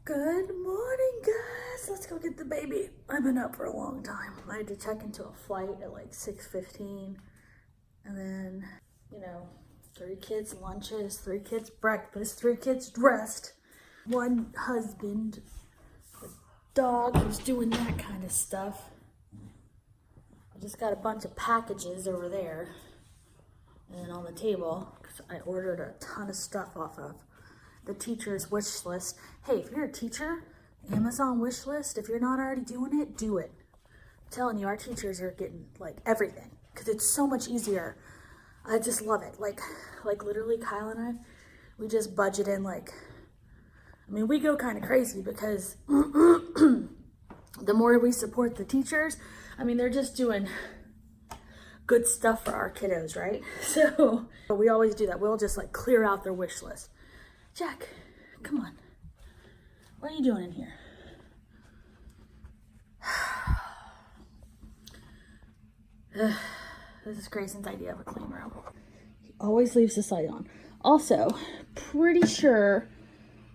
Good morning, guys. Let's go get the baby. I've been up for a long time. I had to check into a flight at like 6:15. And then, 3 kids lunches, 3 kids breakfast, 3 kids dressed, 1 husband, a dog who's doing that kind of stuff. I just got a bunch of packages over there and on the table because I ordered a ton of stuff off of the teacher's wish list. Hey, if you're a teacher, Amazon wish list, if you're not already doing it, do it. I'm telling you, our teachers are getting like everything because it's so much easier. I just love it. Like literally Kyle and I, we just budget in we go kind of crazy because the more we support the teachers, they're just doing good stuff for our kiddos, right? So we always do that. We'll just like clear out their wish list. Jack, come on. What are you doing in here? This is Grayson's idea of a clean room. He always leaves the light on. Also, pretty sure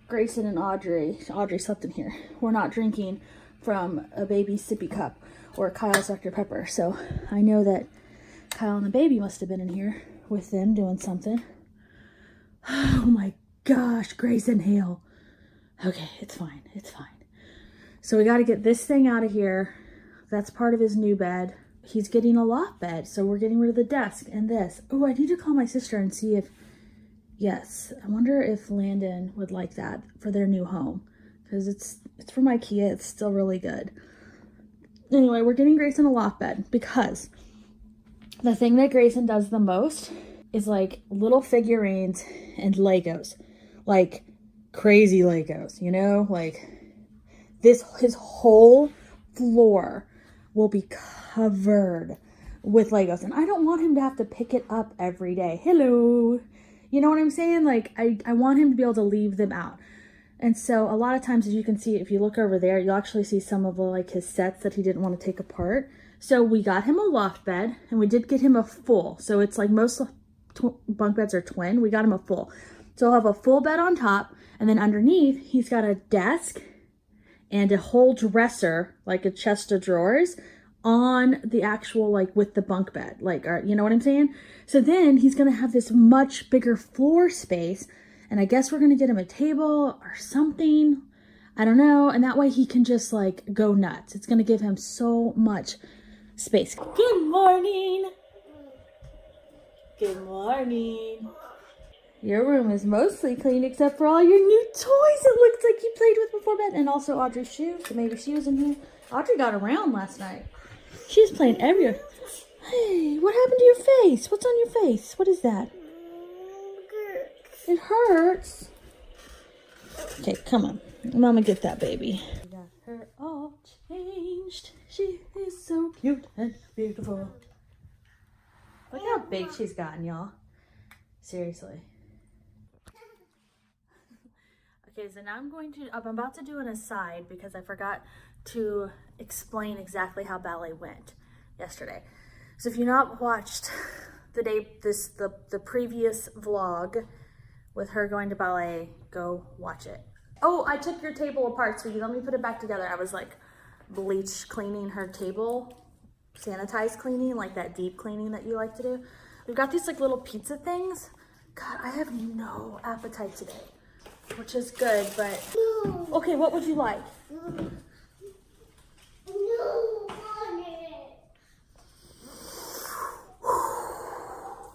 Grayson and Audrey slept in here. We're not drinking from a baby sippy cup or Kyle's Dr. Pepper. So I know that Kyle and the baby must have been in here with them doing something. Oh my gosh, Grayson Hale. Okay, it's fine. It's fine. So we got to get this thing out of here. That's part of his new bed. He's getting a loft bed, so we're getting rid of the desk and this. Oh, I need to call my sister and see if, yes, I wonder if Landon would like that for their new home. Because it's from IKEA. It's still really good. Anyway, we're getting Grayson a loft bed because the thing that Grayson does the most is like little figurines and Legos. Like crazy Legos, like his whole floor will be covered with Legos. And I don't want him to have to pick it up every day. Hello. You know what I'm saying? Like I want him to be able to leave them out. And so a lot of times, as you can see, if you look over there, you'll actually see some of his sets that he didn't want to take apart. So we got him a loft bed and we did get him a full. So it's like most bunk beds are twin. We got him a full. So he'll have a full bed on top, and then underneath he's got a desk and a whole dresser, like a chest of drawers, on the actual, with the bunk bed, you know what I'm saying? So then he's gonna have this much bigger floor space, and I guess we're gonna get him a table or something, I don't know, and that way he can just go nuts. It's gonna give him so much space. Good morning. Good morning. Your room is mostly clean except for all your new toys it looks like you played with before bed. And also Audrey's shoes. So maybe she was in here. Audrey got around last night. She's playing everywhere. Hey, what happened to your face? What's on your face? What is that? It hurts. Okay, come on. Mama, get that baby. We got her all changed. She is so cute and beautiful. Look how big she's gotten, y'all. Seriously. Okay, so now I'm about to do an aside because I forgot to explain exactly how ballet went yesterday. So if you've not watched the previous vlog with her going to ballet, go watch it. Oh, I took your table apart, sweetie. Let me put it back together. I was bleach cleaning her table, sanitize cleaning, like that deep cleaning that you like to do. We've got these little pizza things. God, I have no appetite today, which is good, but okay, what would you like?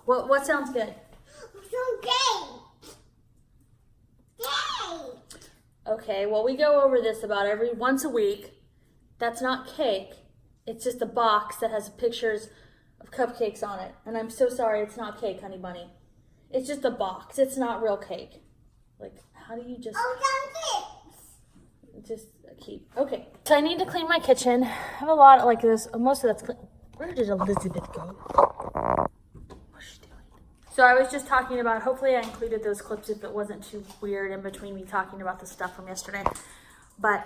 What sounds good? Okay, well, we go over this about once a week. That's not cake. It's just a box that has pictures of cupcakes on it. And I'm so sorry, it's not cake, honey bunny. It's just a box. It's not real cake. How do you just... Oh, cupcakes! Just keep... Okay. So I need to clean my kitchen. I have a lot like this. Most of that's clean. Where did Elizabeth go? What's she doing? So I was just talking about, hopefully I included those clips if it wasn't too weird in between me talking about the stuff from yesterday. But,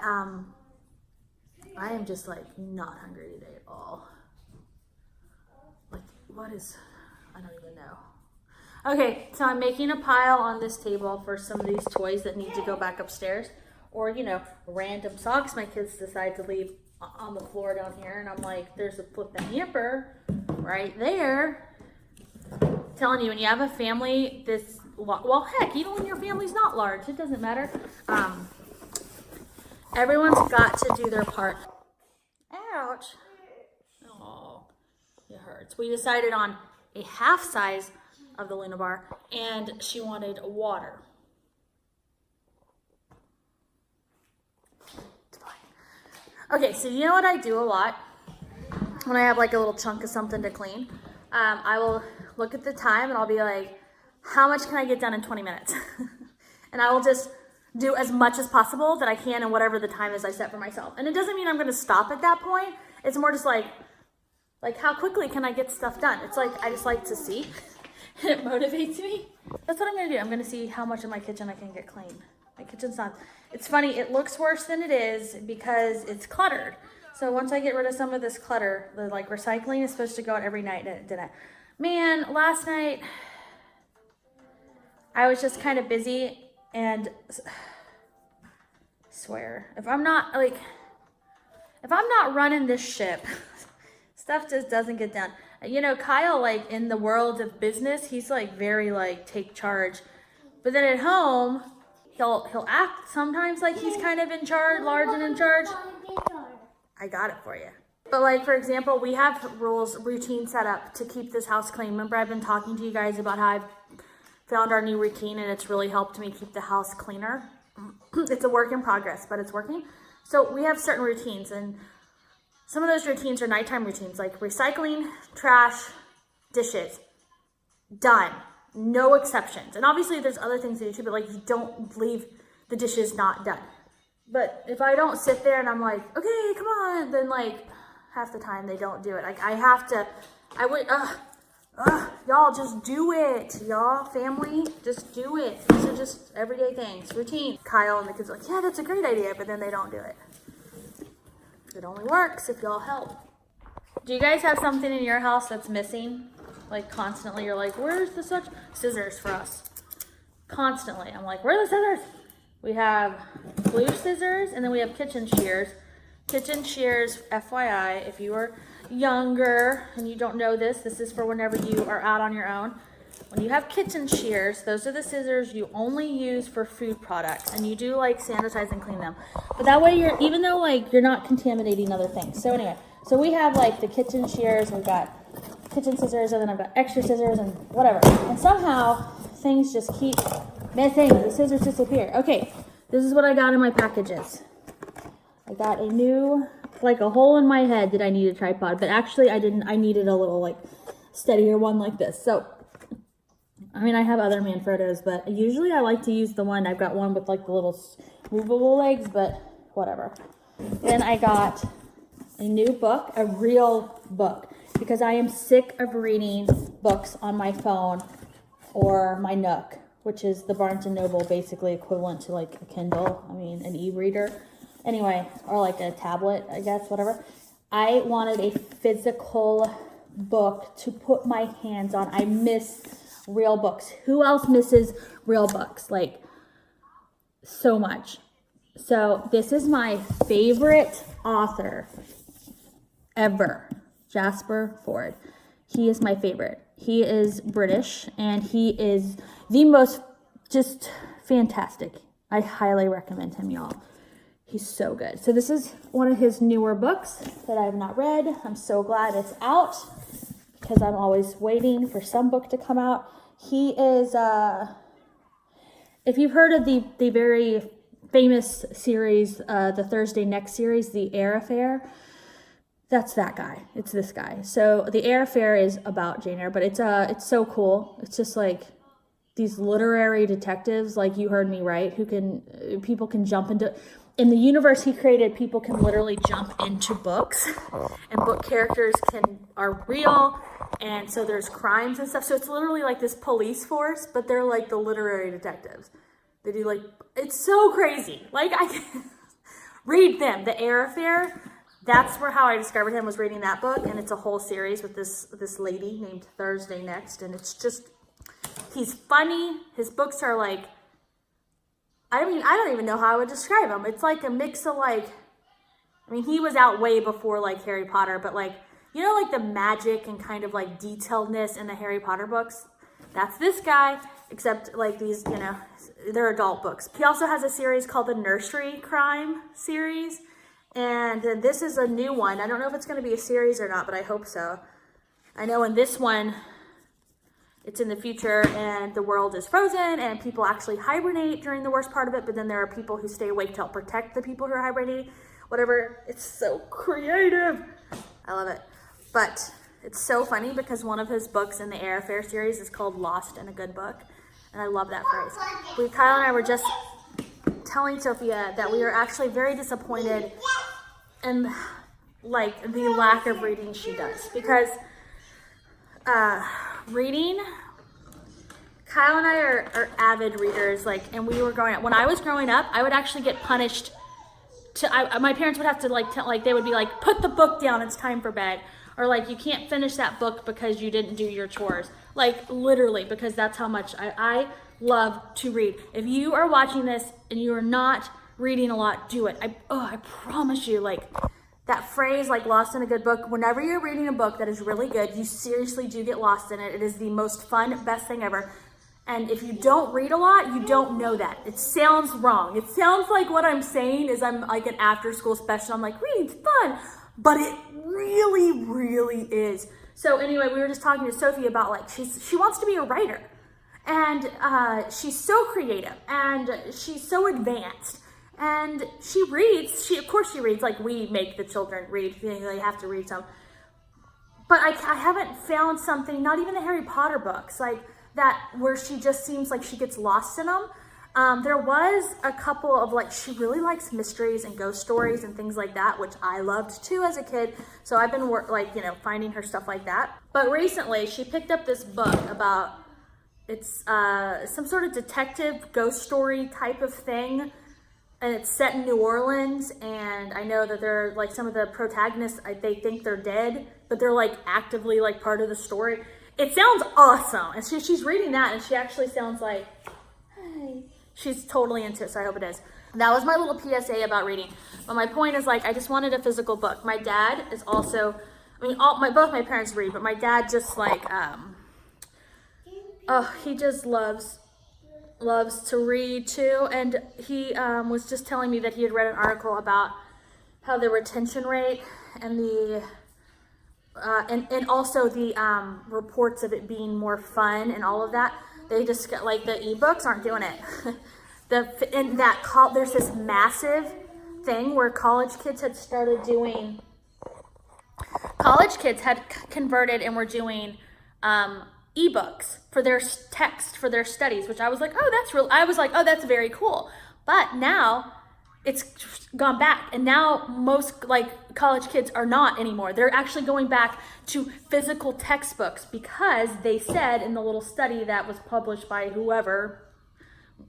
I am just not hungry today at all. What is, I don't even know. Okay, so I'm making a pile on this table for some of these toys that need to go back upstairs. Or, you know, random socks my kids decide to leave on the floor down here. And I'm like, there's a flippin' hamper right there. I'm telling you, when you have a family this, well, heck, even when your family's not large, it doesn't matter. Everyone's got to do their part. Ouch. Oh, it hurts. We decided on a half size of the Luna bar, and she wanted water. Okay, so you know what I do a lot when I have like a little chunk of something to clean? I will look at the time and I'll be like, how much can I get done in 20 minutes? And I will just do as much as possible that I can in whatever the time is I set for myself. And it doesn't mean I'm going to stop at that point. It's more just like how quickly can I get stuff done? It's like, I just like to see. It motivates me. That's what I'm going to do. I'm going to see how much of my kitchen I can get clean. My kitchen's not, it's funny, it looks worse than it is because it's cluttered. So once I get rid of some of this clutter, the like recycling is supposed to go out every night and it didn't. Man, last night, I was just kind of busy and swear, if I'm not running this ship, stuff just doesn't get done. You know, Kyle, like in the world of business, he's like very like take charge. But then at home, he'll act sometimes like he's kind of in charge, large and in charge. I got it for you. But like, for example, we have routines set up to keep this house clean. Remember, I've been talking to you guys about how I've found our new routine and it's really helped me keep the house cleaner. It's a work in progress, but it's working. So we have certain routines, and some of those routines are nighttime routines, like recycling, trash, dishes, done. No exceptions. And obviously there's other things to do too, but like you don't leave the dishes not done. But if I don't sit there and I'm like, okay, come on, then like half the time they don't do it. Like y'all just do it. Y'all, family, just do it. These are just everyday things, routine. Kyle and the kids are like, yeah, that's a great idea, but then they don't do it. It only works if y'all help. Do you guys have something in your house that's missing? Like constantly, you're like, where's the scissors for us? Constantly, I'm like, where are the scissors? We have blue scissors, and then we have kitchen shears. Kitchen shears, FYI, if you are younger and you don't know this, this is for whenever you are out on your own. When you have kitchen shears, those are the scissors you only use for food products, and you do like sanitize and clean them. But that way even though like you're not contaminating other things. So anyway, so we have like the kitchen shears, we've got kitchen scissors, and then I've got extra scissors and whatever. And somehow things just keep missing. The scissors disappear. Okay, this is what I got in my packages. I got a new, like a hole in my head that I need a tripod, but actually I didn't. I needed a little like steadier one like this. So, I mean, I have other Manfrottos, but usually I like to use the one. I've got one with like the little movable legs, but whatever. Then I got a new book, a real book, because I am sick of reading books on my phone or my Nook, which is the Barnes & Noble, basically equivalent to like a Kindle, I mean an e-reader. Anyway, or like a tablet, I guess, whatever. I wanted a physical book to put my hands on. I miss real books. Who else misses real books? Like, so much. So this is my favorite author ever. Jasper Fforde. He is my favorite. He is British and he is the most just fantastic. I highly recommend him, y'all. He's so good. So this is one of his newer books that I have not read. I'm so glad it's out because I'm always waiting for some book to come out. He is, if you've heard of the very famous series, the Thursday Next series, The Air Affair, that's that guy. It's this guy. So The Air Affair is about Jane Eyre, but it's so cool. It's just like these literary detectives, like you heard me right, people can jump into, in the universe he created, people can literally jump into books, and book characters are real, and so there's crimes and stuff. So it's literally like this police force, but they're like the literary detectives. They do like, it's so crazy. Like I can read them. The Air Affair. That's how I discovered him, was reading that book, and it's a whole series with this lady named Thursday Next, and it's just, he's funny. His books are like I mean, I don't even know how I would describe him. It's like a mix of like, I mean, he was out way before like Harry Potter, but like, you know, like the magic and kind of like detailedness in the Harry Potter books? That's this guy, except like these, you know, they're adult books. He also has a series called the Nursery Crime series. And this is a new one. I don't know if it's going to be a series or not, but I hope so. I know in this one, it's in the future and the world is frozen and people actually hibernate during the worst part of it. But then there are people who stay awake to help protect the people who are hibernating. Whatever. It's so creative. I love it. But it's so funny because one of his books in the Air Affair series is called Lost in a Good Book. And I love that phrase. Kyle and I were just telling Sophia that we were actually very disappointed in like the lack of reading she does. Because reading, Kyle and I are avid readers. Like, and we were when I was growing up, I would actually get punished. My parents would have to they would be like, put the book down, it's time for bed. Or like, you can't finish that book because you didn't do your chores. Like literally, because that's how much I love to read. If you are watching this and you are not reading a lot, do it. I promise you, like that phrase, like lost in a good book, whenever you're reading a book that is really good, you seriously do get lost in it. It is the most fun, best thing ever. And if you don't read a lot, you don't know that. It sounds wrong. It sounds like what I'm saying is I'm like an after school special. I'm like, reading's fun, but it really, really is. So anyway, we were just talking to Sophie about like, she wants to be a writer. And she's so creative and she's so advanced. And she reads, of course she reads, like we make the children read, they have to read some. But I haven't found something, not even the Harry Potter books, like that where she just seems like she gets lost in them. There was a couple of like, she really likes mysteries and ghost stories and things like that, which I loved too as a kid. So I've been finding her stuff like that. But recently she picked up this book about, it's some sort of detective ghost story type of thing. And it's set in New Orleans, and I know that they're like some of the protagonists, they think they're dead, but they're like actively like part of the story. It sounds awesome. And she's reading that and she actually sounds like, hey, she's totally into it, so I hope it is. That was my little PSA about reading. But my point is like, I just wanted a physical book. My dad is also, I mean, both my parents read, but my dad just like, he just loves to read too. And he was just telling me that he had read an article about how the retention rate and the and also the reports of it being more fun and all of that. They just got, like the ebooks aren't doing it. There's this massive thing where college kids had started doing. College kids had converted and were doing ebooks for their text for their studies, which I was like, oh, that's very cool. But now it's gone back, and now most like college kids are not anymore. They're actually going back to physical textbooks because they said in the little study that was published by whoever,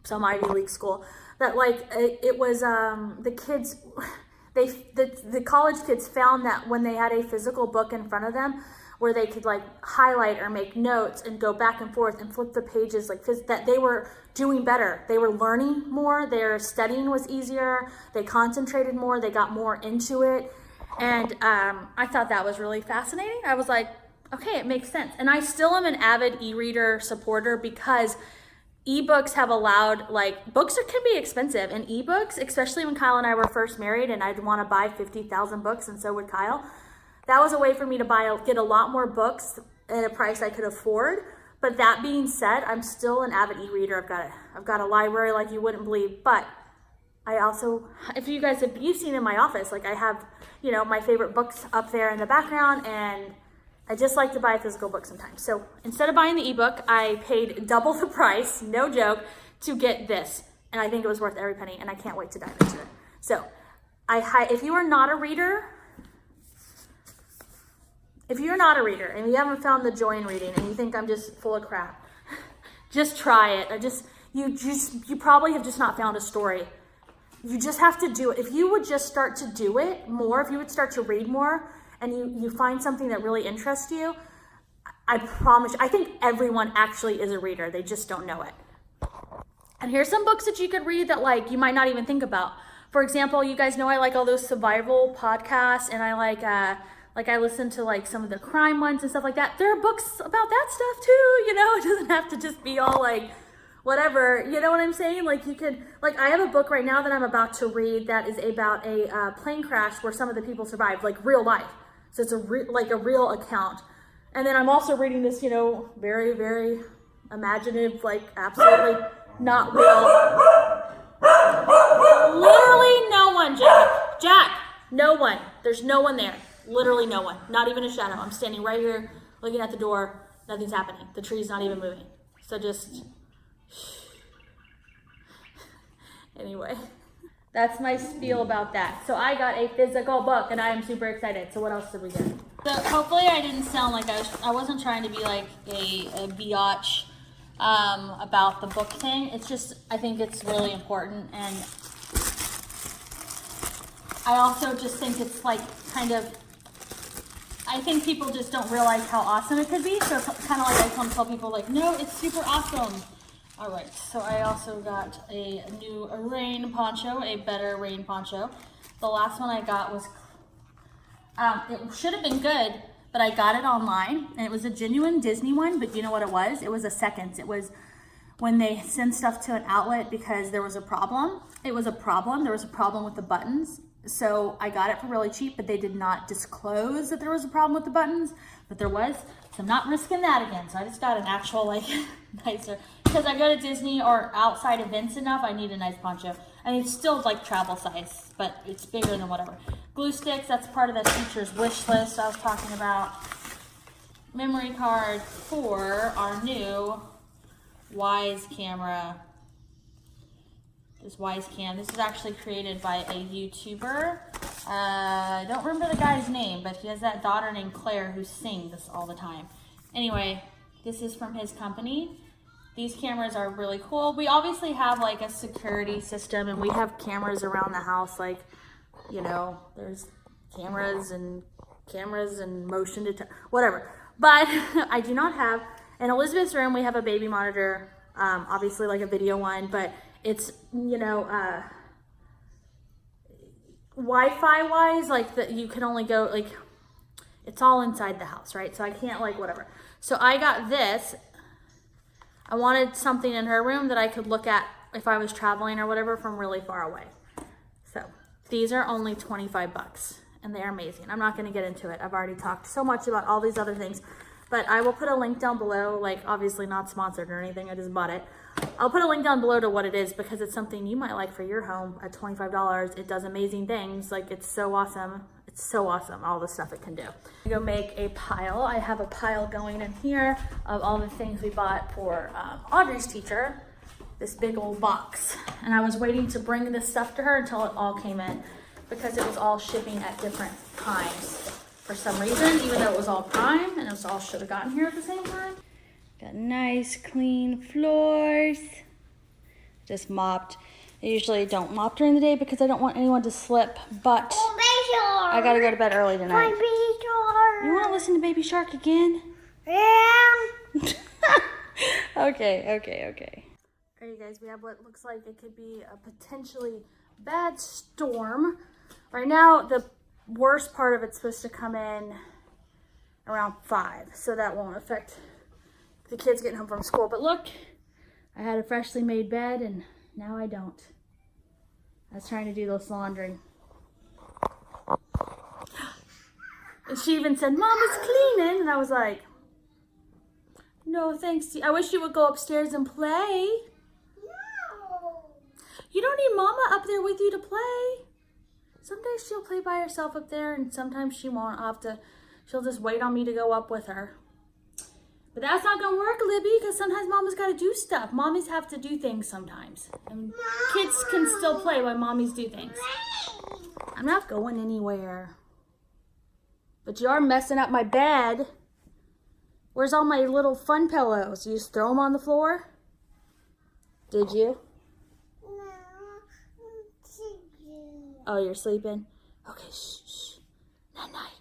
some Ivy League school, that like it was the kids, the college kids found that when they had a physical book in front of them where they could like highlight or make notes and go back and forth and flip the pages, like that they were doing better. They were learning more, their studying was easier, they concentrated more, they got more into it. And I thought that was really fascinating. I was like, okay, it makes sense. And I still am an avid e-reader supporter because ebooks have allowed, like, books can be expensive, and ebooks, especially when Kyle and I were first married and I'd want to buy 50,000 books, and so would Kyle. That was a way for me to get a lot more books at a price I could afford. But that being said, I'm still an avid e-reader. I've got a library like you wouldn't believe. But I also, if you guys have seen in my office, like I have, my favorite books up there in the background, and I just like to buy a physical book sometimes. So instead of buying the ebook, I paid double the price, no joke, to get this. And I think it was worth every penny, and I can't wait to dive into it. So if you are not a reader, and you haven't found the joy in reading and you think I'm just full of crap, just try it. You probably have just not found a story. You just have to do it. If you would just start to do it more, if you would start to read more and you find something that really interests you, I promise you, I think everyone actually is a reader. They just don't know it. And here's some books that you could read that like you might not even think about. For example, you guys know I like all those survival podcasts, and I like I listen to like some of the crime ones and stuff like that. There are books about that stuff too, you know. It doesn't have to just be all like whatever, you know what I'm saying? Like you could, like I have a book right now that I'm about to read that is about a plane crash where some of the people survived, like real life. So it's like a real account. And then I'm also reading this, you know, very, very imaginative, like absolutely not real. Literally no one, Jack. Jack, no one. There's no one there. Literally no one. Not even a shadow. I'm standing right here looking at the door. Nothing's happening. The tree's not even moving. So just... Anyway, that's my spiel about that. So I got a physical book and I am super excited. So what else did we get? So hopefully I didn't sound like I wasn't trying to be like a biatch about the book thing. It's just, I think it's really important. And I also just think it's like kind of, I think people just don't realize how awesome it could be. So it's kind of like I just want to tell people like, no, it's super awesome. All right, so I also got a new rain poncho, a better rain poncho. The last one I got was, it should have been good, but I got it online, and it was a genuine Disney one, but you know what it was? It was a seconds. It was when they send stuff to an outlet because there was a problem. It was a problem. There was a problem with the buttons. So I got it for really cheap, but they did not disclose that there was a problem with the buttons, but there was. So I'm not risking that again. So I just got an actual like nicer, because I go to Disney or outside events enough, I need a nice poncho. And it's still like travel size, but it's bigger than whatever. Glue sticks, that's part of that teacher's wish list I was talking about. Memory card for our new Wise camera. This Wise Cam. This is actually created by a YouTuber. I don't remember the guy's name, but he has that daughter named Claire who sings all the time. Anyway, this is from his company. These cameras are really cool. We obviously have like a security system, and we have cameras around the house. Like, you know, there's cameras and motion detector, whatever. But I do not have, in Elizabeth's room, we have a baby monitor, obviously like a video one, but it's, you know, Wi-Fi wise, like that you can only go, like, it's all inside the house, right? So I can't like whatever. So I got this. I wanted something in her room that I could look at if I was traveling or whatever from really far away. So these are only 25 bucks and they're amazing. I'm not going to get into it. I've already talked so much about all these other things, but I will put a link down below, like obviously not sponsored or anything. I just bought it. I'll put a link down below to what it is because it's something you might like for your home at $25. It does amazing things. Like it's so awesome. It's so awesome, all the stuff it can do. I'm gonna go make a pile. I have a pile going in here of all the things we bought for Audrey's teacher, this big old box. And I was waiting to bring this stuff to her until it all came in because it was all shipping at different times for some reason, even though it was all prime and it was all should have gotten here at the same time. Got nice clean floors. Just mopped. I usually don't mop during the day because I don't want anyone to slip, but I gotta go to bed early tonight. Baby Shark. You wanna listen to Baby Shark again? Yeah. Okay. All right, you guys, we have what looks like it could be a potentially bad storm. Right now, the worst part of it's supposed to come in around 5, so that won't affect the kids getting home from school. But look, I had a freshly made bed and now I don't. I was trying to do this laundry. And she even said, Mom, it's cleaning. And I was like, no, thanks. I wish you would go upstairs and play. No. You don't need Mama up there with you to play. Some days she'll play by herself up there and sometimes she won't. She'll just wait on me to go up with her. But that's not gonna work, Libby, because sometimes Mama's gotta do stuff. Mommies have to do things sometimes. And kids can still play while mommies do things. I'm not going anywhere. But you are messing up my bed. Where's all my little fun pillows? You just throw them on the floor? Did you? No, I'm sleeping. Oh, you're sleeping? Okay, shh. Night night.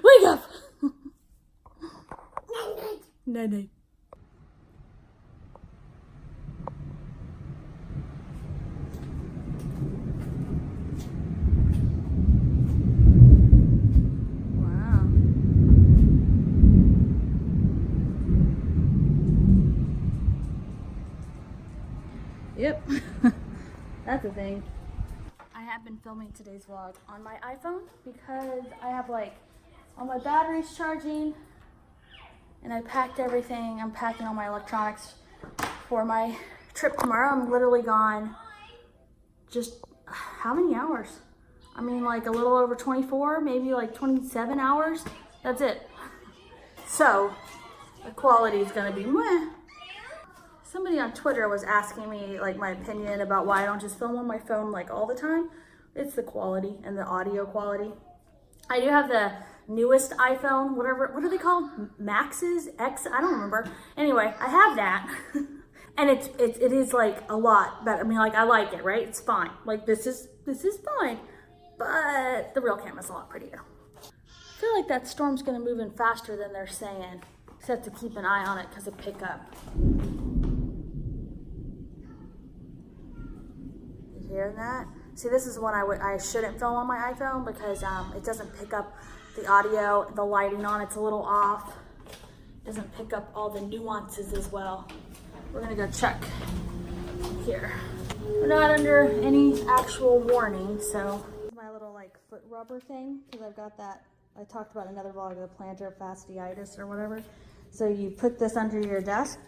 Wake up! Night-night. Wow. Yep. That's a thing. I have been filming today's vlog on my iPhone because I have like all my batteries charging and I packed everything. I'm packing all my electronics for my trip tomorrow. I'm literally gone just how many hours? I mean like a little over 24, maybe like 27 hours. That's it. So the quality is gonna be meh. Somebody on Twitter was asking me like my opinion about why I don't just film on my phone like all the time. It's the quality and the audio quality. I do have the newest iPhone, whatever, what are they called? Maxes? X? I don't remember. Anyway, I have that. And it is like a lot better. I mean, like I like it, right? It's fine. Like this is fine. But the real camera's a lot prettier. I feel like that storm's gonna move in faster than they're saying. Except to keep an eye on it because of pickup. You hear that? See, this is one I shouldn't film on my iPhone because it doesn't pick up the audio, the lighting on it's a little off. It doesn't pick up all the nuances as well. We're gonna go check here. We're not under any actual warning, so. My little like foot rubber thing, because I've got that, I talked about in another vlog, the plantar fasciitis or whatever. So you put this under your desk.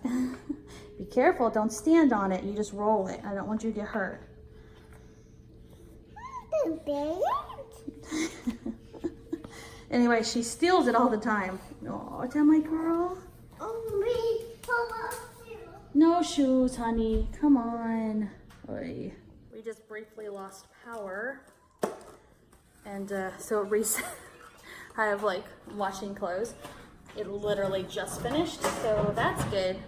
Be careful, don't stand on it, you just roll it. I don't want you to get hurt. Anyway, she steals it all the time. Oh, is that my girl? No shoes, honey. Come on. Oy. We just briefly lost power. And so it reset. I have like washing clothes. It literally just finished, so that's good.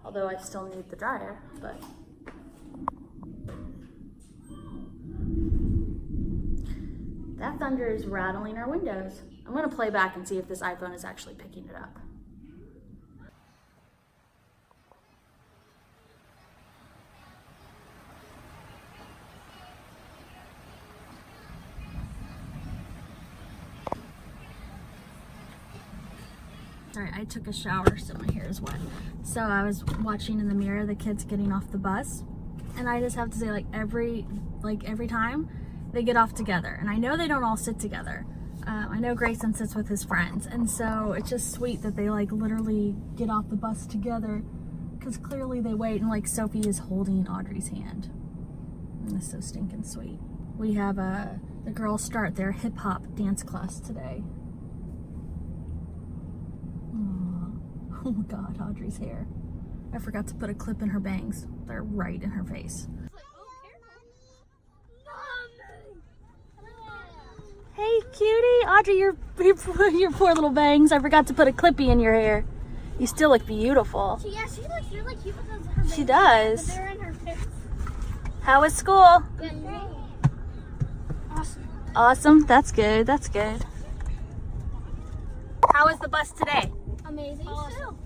Although I still need the dryer, but. That thunder is rattling our windows. I'm gonna play back and see if this iPhone is actually picking it up. All right, I took a shower, so my hair is wet. So I was watching in the mirror the kids getting off the bus, and I just have to say, like every time they get off together, and I know they don't all sit together. I know Grayson sits with his friends, and so it's just sweet that they like literally get off the bus together, because clearly they wait, and like Sophie is holding Audrey's hand. And it's so stinking sweet. We have the girls start their hip hop dance class today. Oh my God, Audrey's hair. I forgot to put a clip in her bangs. They're right in her face. Hey, cutie. Audrey, your poor little bangs. I forgot to put a clippy in your hair. You still look beautiful. Yeah, she looks really cute because her bangs. She does. But they're in her face. How was school? Good. Awesome. Awesome. That's good. That's good. How was the bus today? Amazing. Awesome.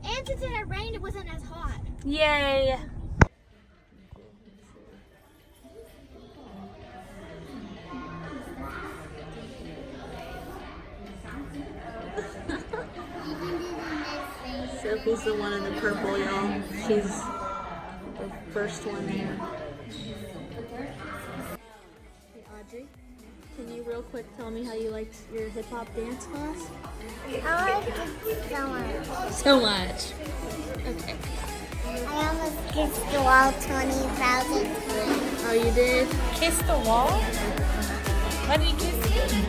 And since it had rained, it wasn't as hot. Yay. Sophie's the one in the purple, y'all. She's the first one there. Hey, Audrey, can you real quick tell me how you liked your hip hop dance class? I like it so much. So much. Okay. I almost kissed the wall 20,000 times. Oh, you did? Kiss the wall? Why did you kiss me?